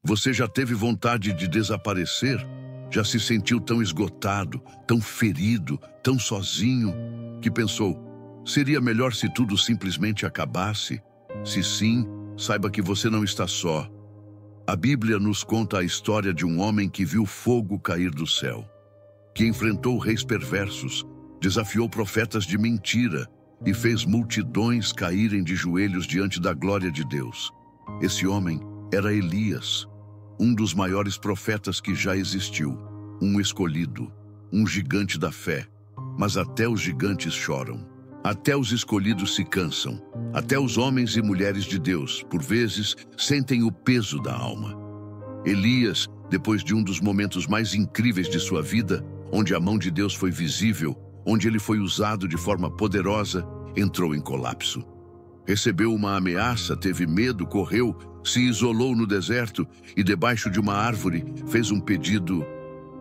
Você já teve vontade de desaparecer? Já se sentiu tão esgotado, tão ferido, tão sozinho, que pensou, seria melhor se tudo simplesmente acabasse? Se sim, saiba que você não está só. A Bíblia nos conta a história de um homem que viu fogo cair do céu, que enfrentou reis perversos, desafiou profetas de mentira e fez multidões caírem de joelhos diante da glória de Deus. Esse homem era Elias, um dos maiores profetas que já existiu, um escolhido, um gigante da fé. Mas até os gigantes choram, até os escolhidos se cansam, até os homens e mulheres de Deus, por vezes, sentem o peso da alma. Elias, depois de um dos momentos mais incríveis de sua vida, onde a mão de Deus foi visível, onde ele foi usado de forma poderosa, entrou em colapso. Recebeu uma ameaça, teve medo, correu, se isolou no deserto e, debaixo de uma árvore, fez um pedido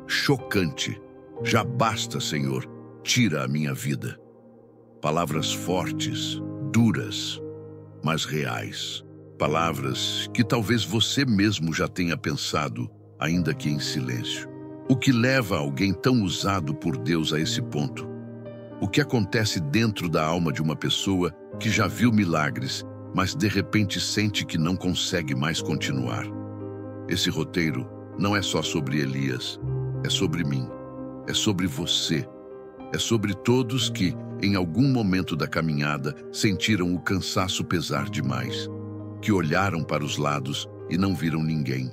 chocante. Já basta, Senhor, tira a minha vida. Palavras fortes, duras, mas reais. Palavras que talvez você mesmo já tenha pensado, ainda que em silêncio. O que leva alguém tão usado por Deus a esse ponto? O que acontece dentro da alma de uma pessoa que já viu milagres, mas de repente sente que não consegue mais continuar? Esse roteiro não é só sobre Elias, é sobre mim, é sobre você, é sobre todos que, em algum momento da caminhada, sentiram o cansaço pesar demais, que olharam para os lados e não viram ninguém,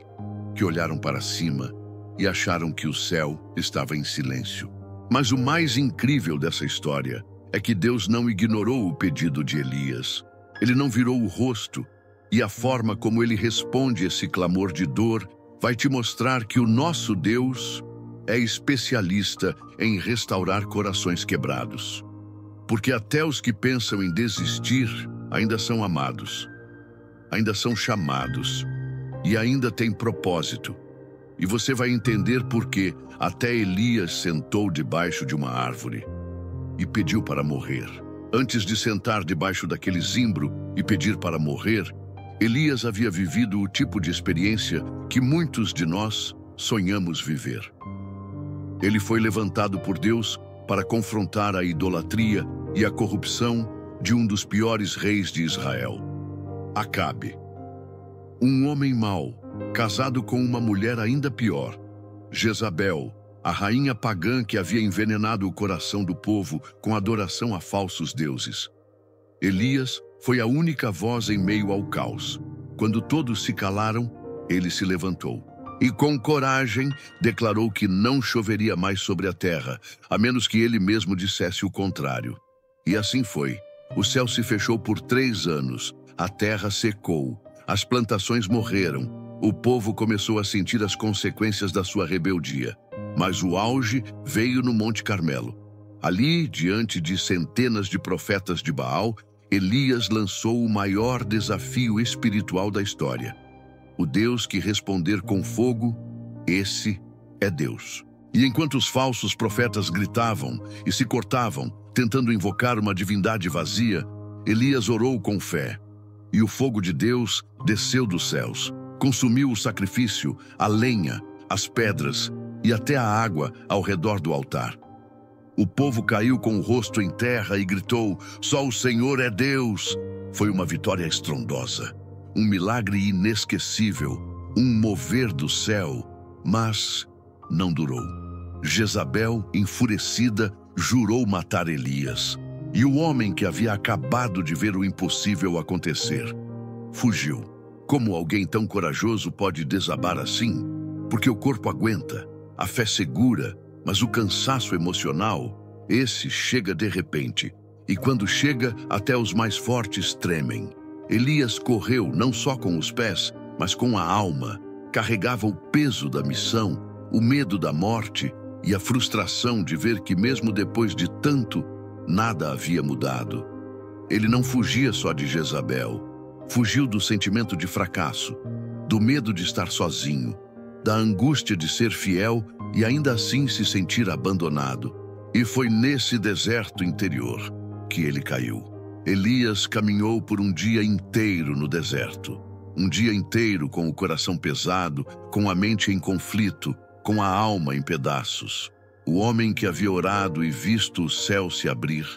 que olharam para cima e acharam que o céu estava em silêncio. Mas o mais incrível dessa história é que Deus não ignorou o pedido de Elias. Ele não virou o rosto, e a forma como ele responde esse clamor de dor vai te mostrar que o nosso Deus é especialista em restaurar corações quebrados. Porque até os que pensam em desistir ainda são amados, ainda são chamados e ainda têm propósito. E você vai entender por que até Elias sentou debaixo de uma árvore e pediu para morrer. Antes de sentar debaixo daquele zimbro e pedir para morrer, Elias havia vivido o tipo de experiência que muitos de nós sonhamos viver. Ele foi levantado por Deus para confrontar a idolatria e a corrupção de um dos piores reis de Israel, Acabe. Um homem mau, casado com uma mulher ainda pior, Jezabel, a rainha pagã que havia envenenado o coração do povo com adoração a falsos deuses. Elias foi a única voz em meio ao caos. Quando todos se calaram, ele se levantou e, com coragem, declarou que não choveria mais sobre a terra, a menos que ele mesmo dissesse o contrário. E assim foi. O céu se fechou por 3 anos, a terra secou, as plantações morreram, o povo começou a sentir as consequências da sua rebeldia. Mas o auge veio no Monte Carmelo. Ali, diante de centenas de profetas de Baal, Elias lançou o maior desafio espiritual da história. O Deus que responder com fogo, esse é Deus. E enquanto os falsos profetas gritavam e se cortavam, tentando invocar uma divindade vazia, Elias orou com fé. E o fogo de Deus desceu dos céus, consumiu o sacrifício, a lenha, as pedras e até a água ao redor do altar. O povo caiu com o rosto em terra e gritou, "Só o Senhor é Deus!" Foi uma vitória estrondosa, um milagre inesquecível, um mover do céu, mas não durou. Jezabel, enfurecida, jurou matar Elias. E o homem que havia acabado de ver o impossível acontecer fugiu. Como alguém tão corajoso pode desabar assim? Porque o corpo aguenta, a fé segura, mas o cansaço emocional, esse chega de repente. E quando chega, até os mais fortes tremem. Elias correu não só com os pés, mas com a alma. Carregava o peso da missão, o medo da morte e a frustração de ver que mesmo depois de tanto, nada havia mudado. Ele não fugia só de Jezabel. Fugiu do sentimento de fracasso, do medo de estar sozinho, da angústia de ser fiel e ainda assim se sentir abandonado. E foi nesse deserto interior que ele caiu. Elias caminhou por um dia inteiro no deserto. Um dia inteiro com o coração pesado, com a mente em conflito, com a alma em pedaços. O homem que havia orado e visto o céu se abrir,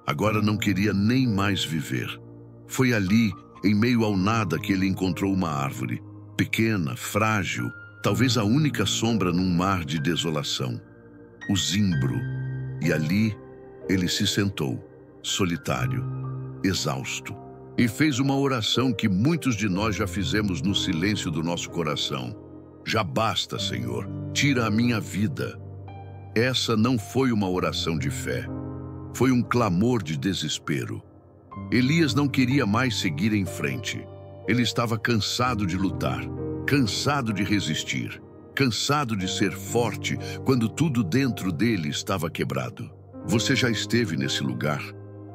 agora não queria nem mais viver. Foi ali, em meio ao nada, que ele encontrou uma árvore, pequena, frágil, talvez a única sombra num mar de desolação. O zimbro. E ali ele se sentou, solitário, exausto, e fez uma oração que muitos de nós já fizemos no silêncio do nosso coração. Já basta, Senhor, tira a minha vida. Essa não foi uma oração de fé. Foi um clamor de desespero. Elias não queria mais seguir em frente. Ele estava cansado de lutar, cansado de resistir, cansado de ser forte quando tudo dentro dele estava quebrado. Você já esteve nesse lugar?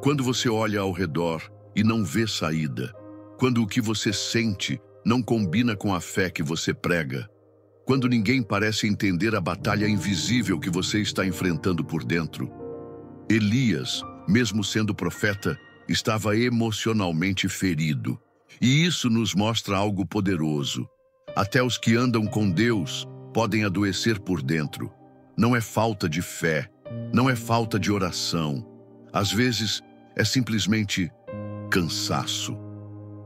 Quando você olha ao redor e não vê saída, quando o que você sente não combina com a fé que você prega, quando ninguém parece entender a batalha invisível que você está enfrentando por dentro. Elias, mesmo sendo profeta, estava emocionalmente ferido. E isso nos mostra algo poderoso. Até os que andam com Deus podem adoecer por dentro. Não é falta de fé, não é falta de oração. Às vezes, é simplesmente cansaço.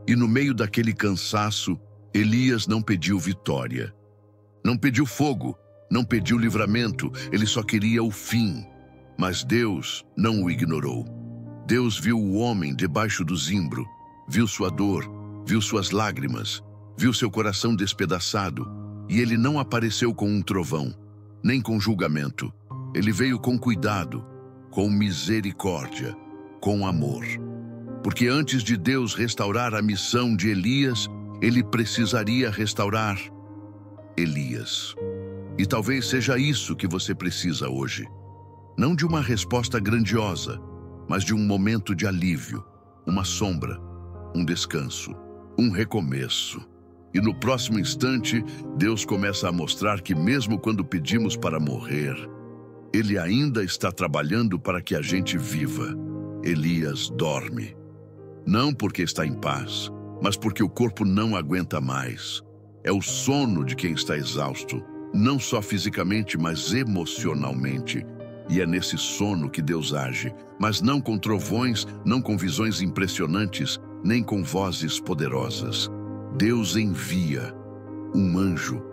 E no meio daquele cansaço, Elias não pediu vitória. Não pediu fogo, não pediu livramento, ele só queria o fim. Mas Deus não o ignorou. Deus viu o homem debaixo do zimbro, viu sua dor, viu suas lágrimas, viu seu coração despedaçado, e ele não apareceu com um trovão, nem com julgamento. Ele veio com cuidado, com misericórdia, com amor. Porque antes de Deus restaurar a missão de Elias, ele precisaria restaurar Elias. E talvez seja isso que você precisa hoje. Não de uma resposta grandiosa, mas de um momento de alívio, uma sombra, um descanso, um recomeço. E no próximo instante, Deus começa a mostrar que mesmo quando pedimos para morrer, Ele ainda está trabalhando para que a gente viva. Elias dorme. Não porque está em paz, mas porque o corpo não aguenta mais. É o sono de quem está exausto, não só fisicamente, mas emocionalmente. E é nesse sono que Deus age, mas não com trovões, não com visões impressionantes, nem com vozes poderosas. Deus envia um anjo,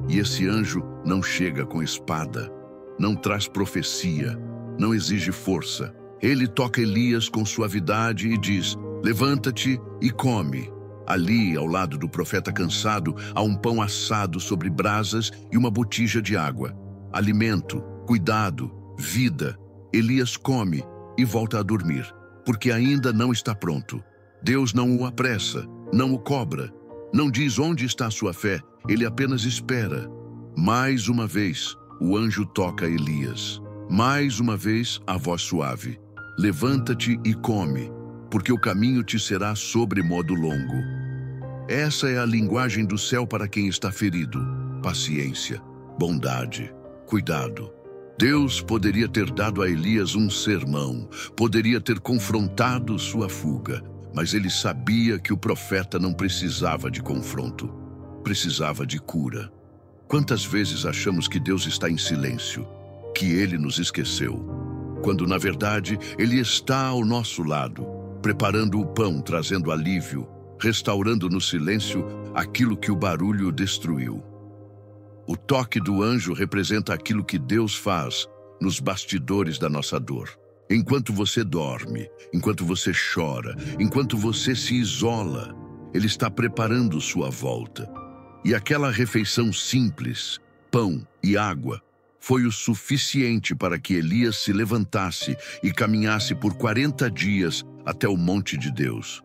e esse anjo não chega com espada, não traz profecia, não exige força. Ele toca Elias com suavidade e diz: levanta-te e come. Ali, ao lado do profeta cansado, há um pão assado sobre brasas e uma botija de água. Alimento, cuidado, vida. Elias come e volta a dormir, porque ainda não está pronto. Deus não o apressa, não o cobra, não diz onde está a sua fé, ele apenas espera. Mais uma vez, o anjo toca Elias. Mais uma vez, a voz suave: levanta-te e come, porque o caminho te será sobremodo longo. Essa é a linguagem do céu para quem está ferido: paciência, bondade, cuidado. Deus poderia ter dado a Elias um sermão, poderia ter confrontado sua fuga, mas ele sabia que o profeta não precisava de confronto, precisava de cura. Quantas vezes achamos que Deus está em silêncio, que Ele nos esqueceu, quando na verdade Ele está ao nosso lado, preparando o pão, trazendo alívio, restaurando no silêncio aquilo que o barulho destruiu. O toque do anjo representa aquilo que Deus faz nos bastidores da nossa dor. Enquanto você dorme, enquanto você chora, enquanto você se isola, Ele está preparando sua volta. E aquela refeição simples, pão e água, foi o suficiente para que Elias se levantasse e caminhasse por 40 dias até o monte de Deus.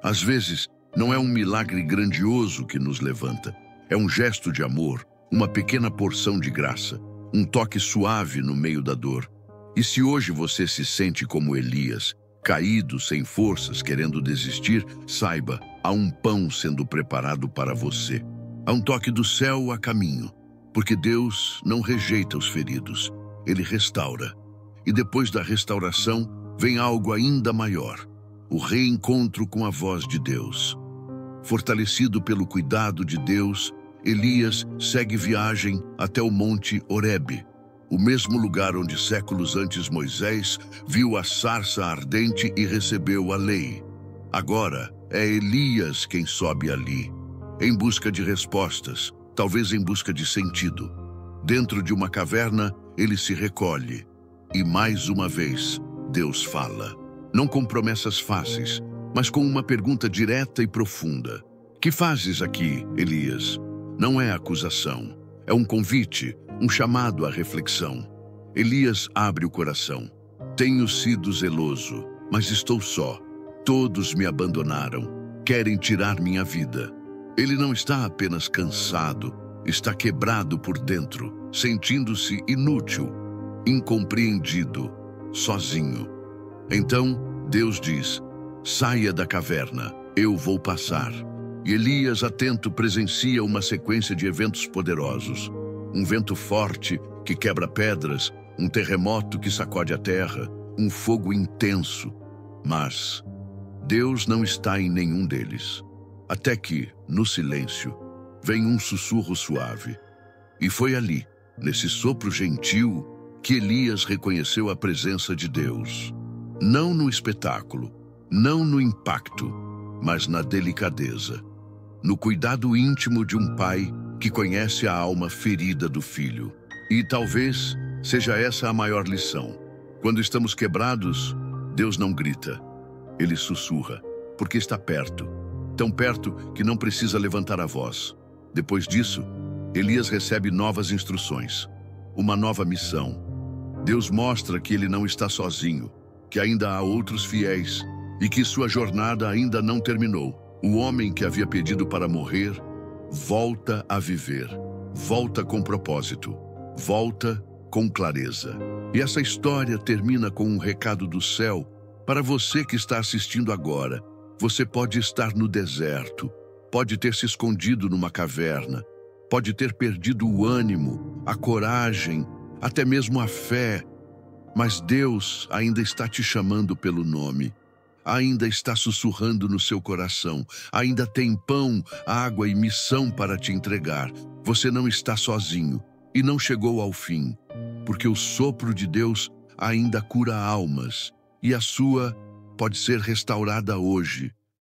Às vezes, não é um milagre grandioso que nos levanta, é um gesto de amor, uma pequena porção de graça, um toque suave no meio da dor. E se hoje você se sente como Elias, caído, sem forças, querendo desistir, saiba, há um pão sendo preparado para você. Há um toque do céu a caminho, porque Deus não rejeita os feridos, Ele restaura. E depois da restauração, vem algo ainda maior, o reencontro com a voz de Deus. Fortalecido pelo cuidado de Deus, Elias segue viagem até o monte Horebe, o mesmo lugar onde séculos antes Moisés viu a sarça ardente e recebeu a lei. Agora é Elias quem sobe ali, em busca de respostas, talvez em busca de sentido. Dentro de uma caverna, ele se recolhe. E mais uma vez, Deus fala. Não com promessas fáceis, mas com uma pergunta direta e profunda. Que fazes aqui, Elias? Não é acusação. É um convite, um chamado à reflexão. Elias abre o coração. Tenho sido zeloso, mas estou só. Todos me abandonaram. Querem tirar minha vida. Ele não está apenas cansado, está quebrado por dentro, sentindo-se inútil, incompreendido, sozinho. Então, Deus diz: saia da caverna, eu vou passar. E Elias, atento, presencia uma sequência de eventos poderosos. Um vento forte que quebra pedras, um terremoto que sacode a terra, um fogo intenso. Mas Deus não está em nenhum deles. Até que, no silêncio, vem um sussurro suave. E foi ali, nesse sopro gentil, que Elias reconheceu a presença de Deus. Não no espetáculo, não no impacto, mas na delicadeza. No cuidado íntimo de um pai que conhece a alma ferida do filho. E talvez seja essa a maior lição. Quando estamos quebrados, Deus não grita. Ele sussurra, porque está perto. Tão perto que não precisa levantar a voz. Depois disso, Elias recebe novas instruções. Uma nova missão. Deus mostra que ele não está sozinho, que ainda há outros fiéis e que sua jornada ainda não terminou. O homem que havia pedido para morrer, volta a viver. Volta com propósito. Volta com clareza. E essa história termina com um recado do céu para você que está assistindo agora. Você pode estar no deserto, pode ter se escondido numa caverna, pode ter perdido o ânimo, a coragem, até mesmo a fé, mas Deus ainda está te chamando pelo nome, ainda está sussurrando no seu coração, ainda tem pão, água e missão para te entregar. Você não está sozinho e não chegou ao fim, porque o sopro de Deus ainda cura almas e a sua pode ser restaurada hoje.